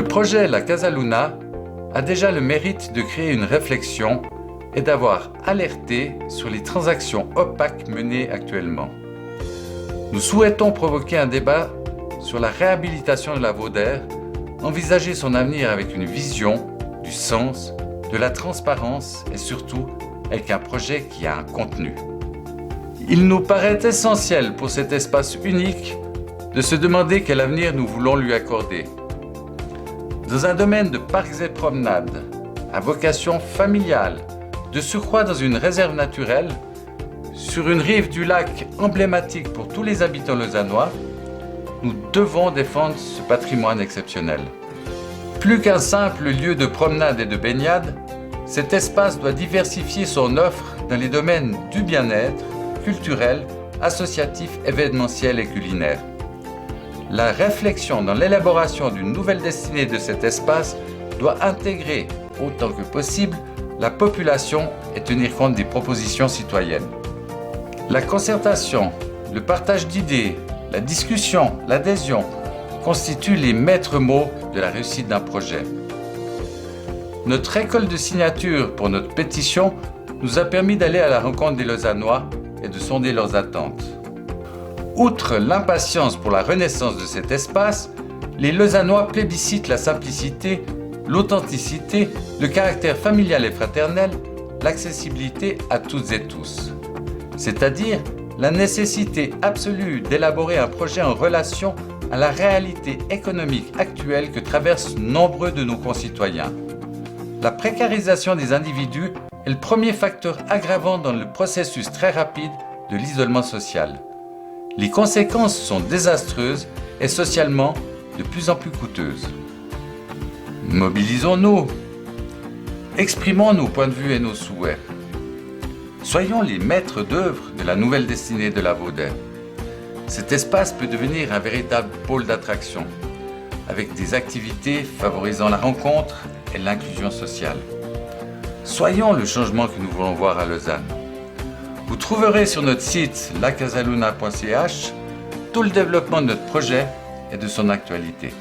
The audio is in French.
projet La Casa Luna a déjà le mérite de créer une réflexion et d'avoir alerté sur les transactions opaques menées actuellement. Nous souhaitons provoquer un débat sur la réhabilitation de la Vaudère, envisager son avenir avec une vision, du sens, de la transparence et surtout avec un projet qui a un contenu. Il nous paraît essentiel pour cet espace unique de se demander quel avenir nous voulons lui accorder. Dans un domaine de parcs et promenades, à vocation familiale, de surcroît dans une réserve naturelle, sur une rive du lac emblématique pour tous les habitants lausannois, nous devons défendre ce patrimoine exceptionnel. Plus qu'un simple lieu de promenade et de baignade, cet espace doit diversifier son offre dans les domaines du bien-être, culturel, associatif, événementiel et culinaire. La réflexion dans l'élaboration d'une nouvelle destinée de cet espace doit intégrer, autant que possible, la population et tenir compte des propositions citoyennes. La concertation, le partage d'idées, la discussion, l'adhésion constituent les maîtres mots de la réussite d'un projet. Notre récolte de signatures pour notre pétition nous a permis d'aller à la rencontre des Lausannois et de sonder leurs attentes. Outre l'impatience pour la renaissance de cet espace, les Lausannois plébiscitent la simplicité, l'authenticité, le caractère familial et fraternel, l'accessibilité à toutes et tous. C'est-à-dire la nécessité absolue d'élaborer un projet en relation à la réalité économique actuelle que traversent nombreux de nos concitoyens. La précarisation des individus est le premier facteur aggravant dans le processus très rapide de l'isolement social. Les conséquences sont désastreuses et socialement de plus en plus coûteuses. Mobilisons-nous, exprimons nos points de vue et nos souhaits. Soyons les maîtres d'œuvre de la nouvelle destinée de la Vaudère. Cet espace peut devenir un véritable pôle d'attraction, avec des activités favorisant la rencontre et l'inclusion sociale. Soyons le changement que nous voulons voir à Lausanne. Vous trouverez sur notre site lacasaluna.ch tout le développement de notre projet et de son actualité.